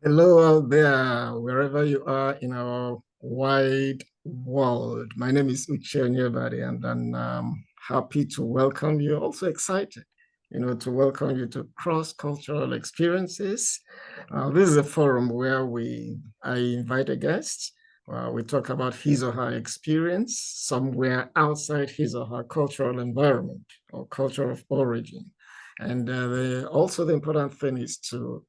Hello out there, wherever you are in our wide world. My name is Uche Onyebadi, and I'm happy to welcome you. Also excited, to welcome you to cross-cultural experiences. This is a forum where I invite a guest. We talk about his or her experience somewhere outside his or her cultural environment or culture of origin. And also the important thing is to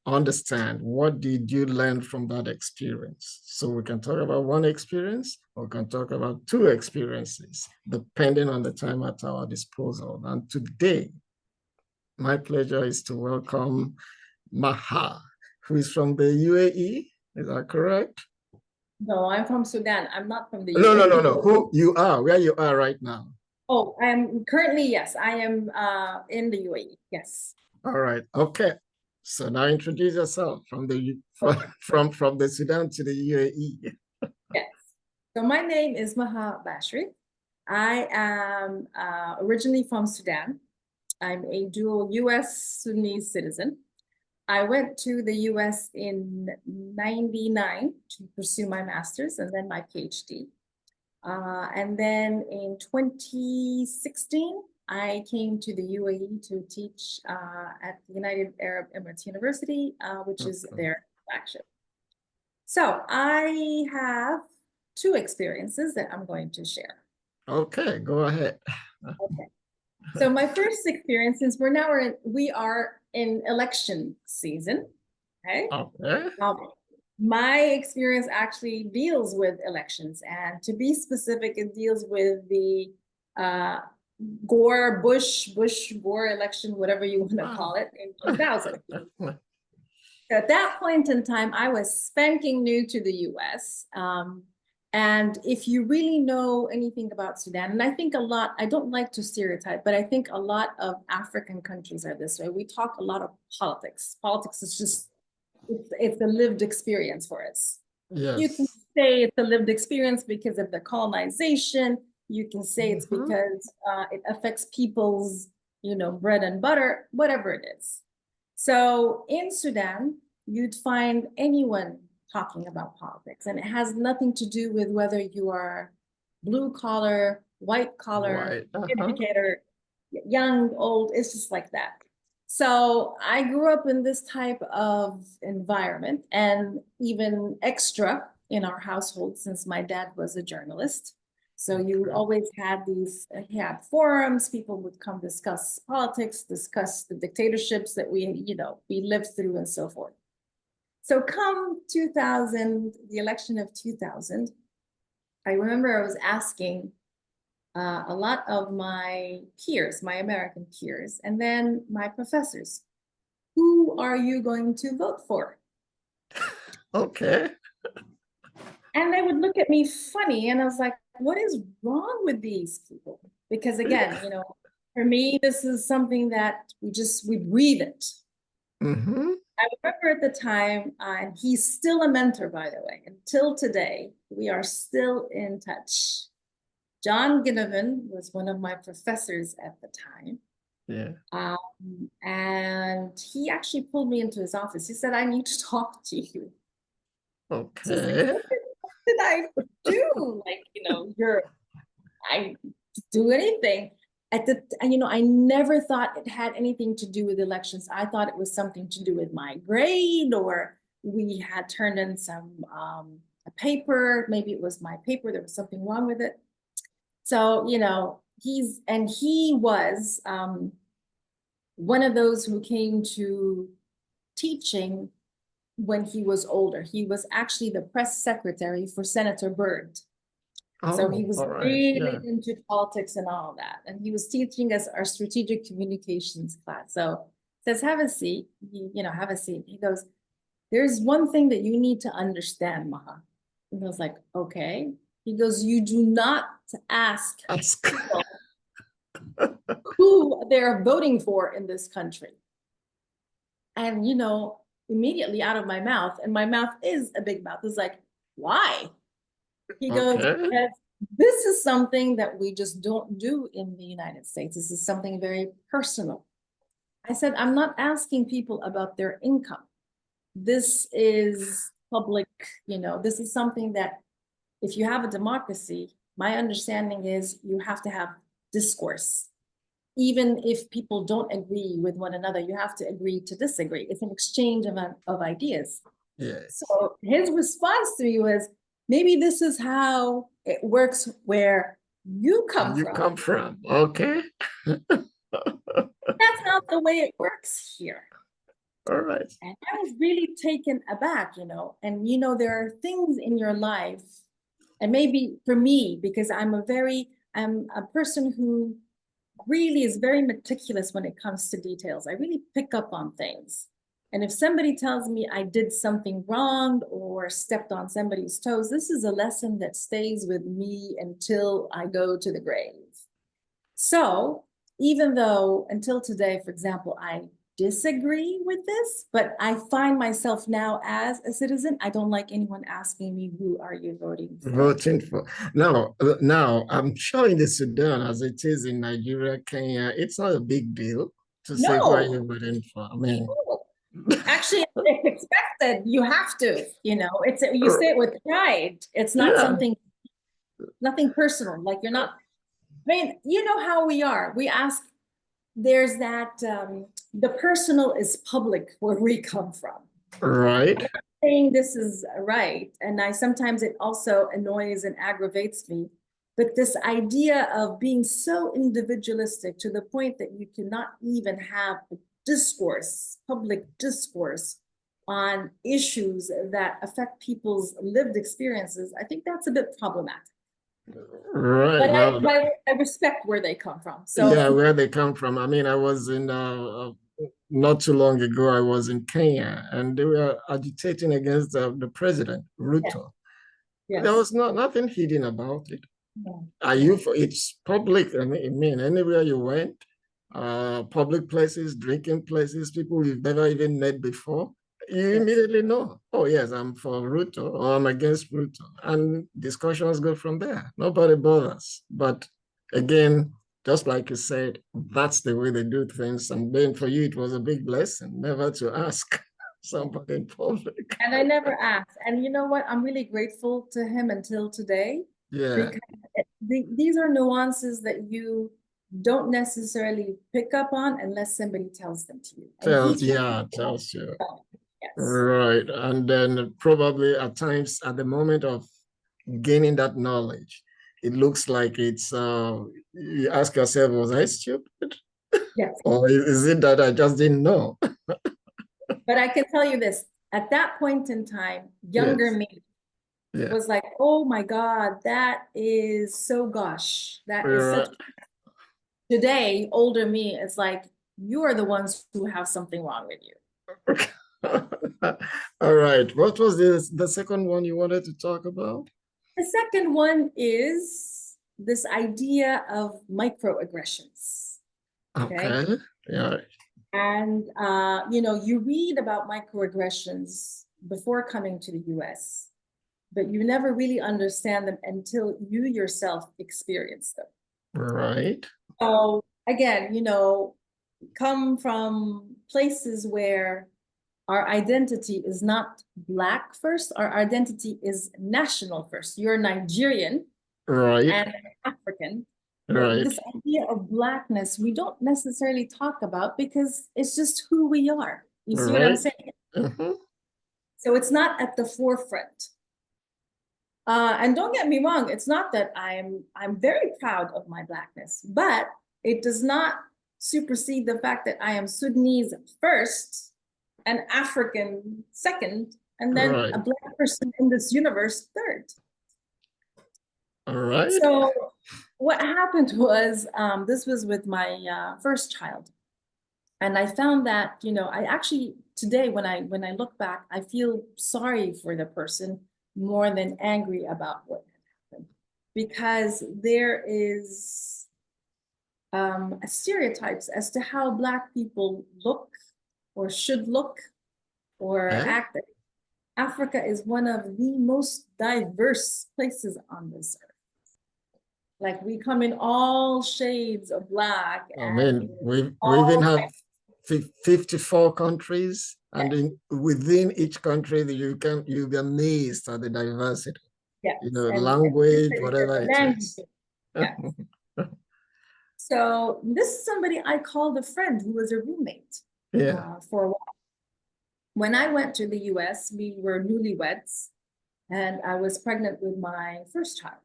understand what did you learn from that experience. So we can talk about one experience or we can talk about two experiences, depending on the time at our disposal. And today, my pleasure is to welcome Maha, who is from the UAE. Is that correct? No, I'm from Sudan. I'm not from the No, no, no, UAE. no. Who you are, where you are right now. Oh, I'm currently, yes, I am in the UAE. Yes. All right. Okay. So now introduce yourself Okay. from the Sudan to the UAE. Yes. So my name is Maha Bashri. I am originally from Sudan. I'm a dual US Sudanese citizen. I went to the US in 99 to pursue my master's and then my PhD. And then in 2016, I came to the UAE to teach at the United Arab Emirates University, which is Okay. their flagship. So I have two experiences that I'm going to share. Okay, go ahead. Okay. So my first experience, since we are in election season, okay? Okay. Um, my experience actually deals with elections, and to be specific, it deals with the uh, Bush Gore election, whatever you want to call it, in 2000. At that point in time, I was spanking new to the US. And if you really know anything about Sudan, and I think a lot, I don't like to stereotype, but I think a lot of African countries are this way. We talk a lot of politics. Politics is just, it's a lived experience for us. You can Yes. say it's a lived experience because of the colonization. You can say it's Mhm. because it affects people's, bread and butter, whatever it is. So in Sudan, you'd find anyone talking about politics, and it has nothing to do with whether you are blue collar, white collar, Right. Uh-huh. educator, young, old. It's just like that. So I grew up in this type of environment, and even extra in our household since my dad was a journalist. So you Okay. always had these, he had forums, people would come discuss politics, discuss the dictatorships that we lived through and so forth. So come 2000, the election of 2000, I remember I was asking a lot of my peers, my American peers, and then my professors, who are you going to vote for? Okay. And they would look at me funny, and I was like, what is wrong with these people? Because again, for me, this is something that we breathe it. Mm-hmm. I remember at the time, and he's still a mentor, by the way, until today, we are still in touch. John Ginnivan was one of my professors at the time. Yeah. And he actually pulled me into his office. He said, I need to talk to you. So I was like, Okay. what did I do? Like, I do anything. I never thought it had anything to do with elections. I thought it was something to do with my grade, or we had turned in some a paper. Maybe it was my paper. There was something wrong with it. So, he was one of those who came to teaching when he was older. He was actually the press secretary for Senator Byrd. So he Oh, was all right. really Yeah. into politics and all of that. And he was teaching us our strategic communications class. So says, have a seat, have a seat. He goes, there's one thing that you need to understand, Maha. And I was like, okay. He goes, you do not ask Ask. people who they're voting for in this country. And, immediately out of my mouth, and my mouth is a big mouth, is like, why? He goes, Okay. because this is something that we just don't do in the United States. This is something very personal. I said, I'm not asking people about their income. this is public, this is something that if you have a democracy, my understanding is you have to have discourse. Even if people don't agree with one another, you have to agree to disagree. It's an exchange of ideas. Yes. So his response to me was, maybe this is how it works where you come You from. come from, okay. That's not the way it works here. All right. And I was really taken aback, and there are things in your life, and maybe for me, because I'm a person who really is very meticulous when it comes to details. I really pick up on things. And if somebody tells me I did something wrong or stepped on somebody's toes, this is a lesson that stays with me until I go to the grave. So even though until today, for example, I disagree with this, but I find myself now as a citizen, I don't like anyone asking me, who are you voting for? Voting for. Now, I'm sure in the Sudan, as it is in Nigeria, Kenya, it's not a big deal to say who are you voting for. I mean, actually, it's expected. You have to, you say it with pride. It's not nothing personal. Like you're not, you know how we are. We ask, there's that, the personal is public where we come from. Right. I'm saying this is right. And sometimes it also annoys and aggravates me. But this idea of being so individualistic to the point that you cannot even have a discourse, public discourse on issues that affect people's lived experiences, I think that's a bit problematic. Right. But Well, I respect where they come from. So yeah, where they come from. I mean, I was in not too long ago, I was in Kenya and they were agitating against the president, Ruto. yes. There was nothing hidden about it. No. Are you for it's public? I mean, anywhere you went, public places, drinking places, people you've never even met before, you immediately know, oh yes, I'm for Ruto or I'm against Ruto. And discussions go from there. Nobody bothers. But again, just like you said, that's the way they do things. And then for you, it was a big blessing never to ask somebody in public. And I never asked. And you know what? I'm really grateful to him until today. Yeah. Because these are nuances that you don't necessarily pick up on unless somebody tells them to you. Tells you. Yes. Right. And then probably at times at the moment of gaining that knowledge, it looks like it's you ask yourself, was I stupid? Yes. Or is it that I just didn't know? But I can tell you this, at that point in time, younger me was like, oh my God, that is so gosh. That is such. Today, older me is like, you are the ones who have something wrong with you. All right. What was the second one you wanted to talk about? The second one is this idea of microaggressions. Okay. Yeah. And, you read about microaggressions before coming to the US, but you never really understand them until you yourself experience them. Right. So again, come from places where our identity is not Black first, our identity is national first. You're Nigerian, right, and African. Right. This idea of Blackness, we don't necessarily talk about because it's just who we are. You see what I'm saying? Mm-hmm. So it's not at the forefront. And don't get me wrong, it's not that I'm very proud of my Blackness, but it does not supersede the fact that I am Sudanese first, an African second, and then a Black person in this universe third. All right. So what happened was, this was with my first child. And I found that, I actually, today, when I look back, I feel sorry for the person more than angry about what happened. Because there is stereotypes as to how Black people look or should look or act. Africa is one of the most diverse places on this earth. Like we come in all shades of Black. I mean, we even have 54 countries And within each country, you'll be amazed at the diversity. Yes. Language, whatever it is. Yeah. So this is somebody I called a friend who was a roommate for a while. When I went to the US, we were newlyweds, and I was pregnant with my first child.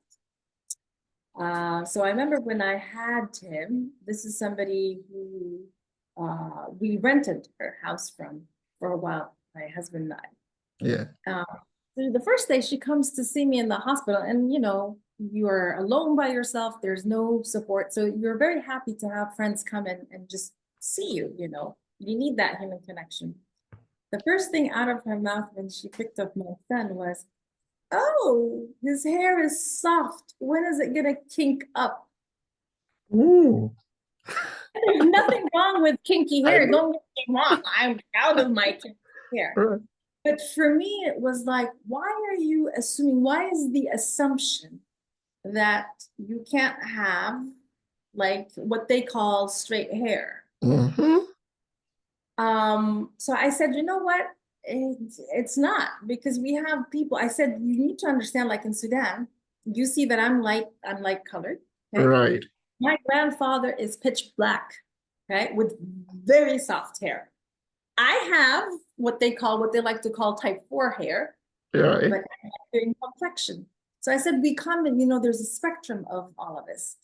So I remember when I had him, this is somebody who we rented her house from for a while, my husband and I. Yeah. So the first day she comes to see me in the hospital, and you're alone by yourself, there's no support. So you're very happy to have friends come in and just see you, you need that human connection. The first thing out of her mouth when she picked up my son was, "Oh, his hair is soft. When is it gonna kink up?" Ooh. There's nothing wrong with kinky hair. Don't get me wrong. I'm proud of my kinky hair. Right. But for me, it was like, why are you assuming? Why is the assumption that you can't have like what they call straight hair? Mm-hmm. So I said, you know what? It's not, because we have people. I said, you need to understand, like in Sudan, you see that I'm light colored. Okay? Right. My grandfather is pitch black, okay, with very soft hair. I have what they like to call type 4 hair, right. But I have very complexion. So I said, we come and, there's a spectrum of all of this.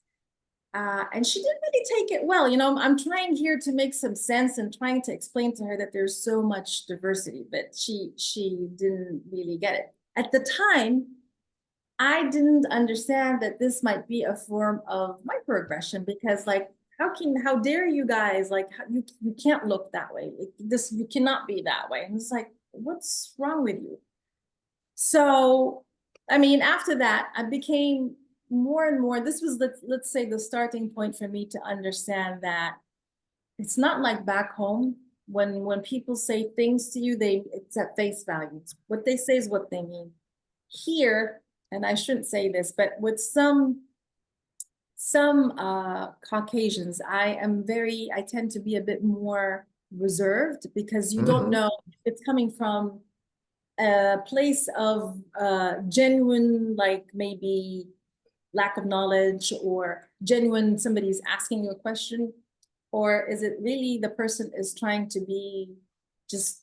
And she didn't really take it well. I'm trying here to make some sense and trying to explain to her that there's so much diversity, but she didn't really get it. At the time, I didn't understand that this might be a form of microaggression, because like, how dare you guys, like, you can't look that way. You cannot be that way. And it's like, what's wrong with you? So, I mean, after that, I became more and more, this was, let's say, the starting point for me to understand that it's not like back home when people say things to you, it's at face value. What they say is what they mean. Here, and I shouldn't say this, but with some Caucasians, I tend to be a bit more reserved, because you don't know if it's coming from a place of genuine, like maybe lack of knowledge, or genuine somebody's asking you a question, or is it really the person is trying to be just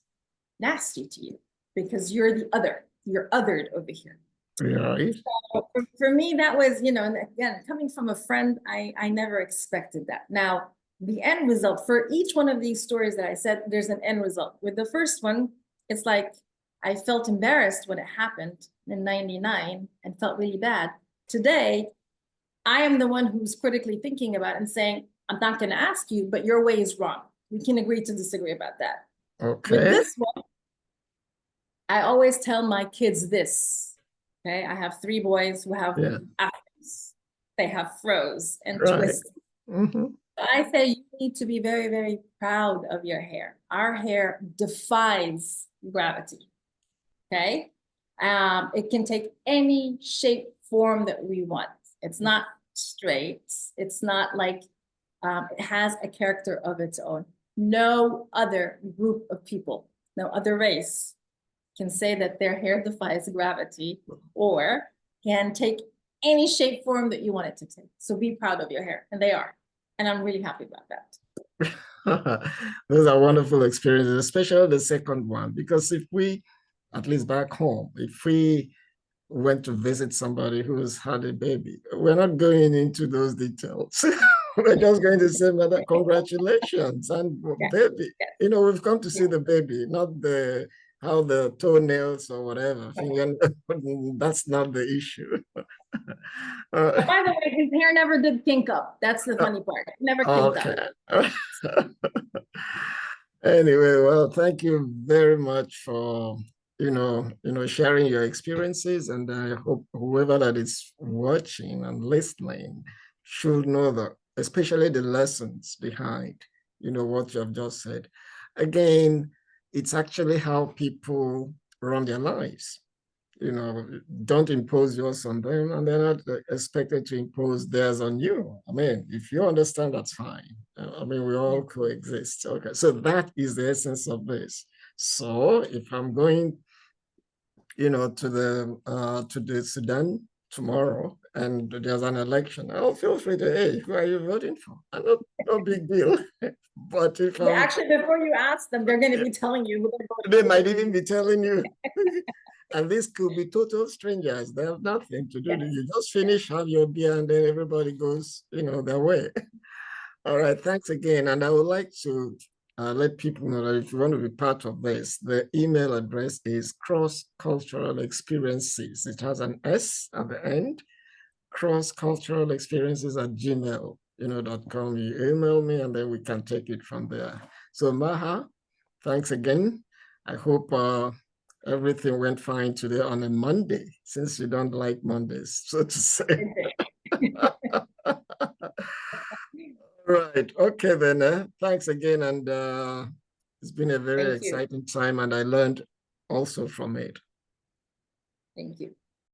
nasty to you because you're othered over here. Right. So for me, that was, and again, coming from a friend, I never expected that. Now, the end result for each one of these stories that I said, there's an end result. With the first one, it's like I felt embarrassed when it happened in '99 and felt really bad. Today, I am the one who's critically thinking about it and saying, I'm not going to ask you, but your way is wrong. We can agree to disagree about that. Okay. With this one, I always tell my kids this. Okay, I have 3 boys who have afros. They have froze and twists. I say you need to be very, very proud of your hair. Our hair defies gravity. Okay, it can take any shape, form that we want. It's not straight. It's not like it has a character of its own. No other group of people, no other race can say that their hair defies gravity or can take any shape, form that you want it to take. So be proud of your hair, and they are. And I'm really happy about that. Those are wonderful experiences, especially the second one, because if we, at least back home, if we went to visit somebody who's had a baby, we're not going into those details. We're just going to say, Mother, congratulations, and baby. We've come to see the baby, not how the toenails or whatever. That's not the issue. By the way, his hair never did kink up. That's the funny part. It never kinked up. Anyway, well, thank you very much for sharing your experiences, and I hope whoever that is watching and listening should know that, especially the lessons behind what you have just said. Again, it's actually how people run their lives. Don't impose yours on them, and they're not expected to impose theirs on you. I mean, if you understand, that's fine. I mean, we all coexist. Okay, so that is the essence of this. So if I'm going, to the Sudan tomorrow and there's an election, I'll feel free to, hey, who are you voting for? No big deal. But if Yeah, actually, before you ask them, they're going to be telling you who they're voting they for. might even be telling you. And this could be total strangers. They have nothing to do. Yes. You just finish, have your beer, and then everybody goes, their way. All right, thanks again. And I would like to let people know that if you want to be part of this, the email address is crossculturalexperiences. It has an S at the end, crossculturalexperiences@gmail.com. You email me and then we can take it from there. So Maha, thanks again. I hope everything went fine today on a Monday, since you don't like Mondays, so to say. Right. Okay, then. Thanks again. And it's been a very Thank you. exciting time, and I learned also from it. Thank you.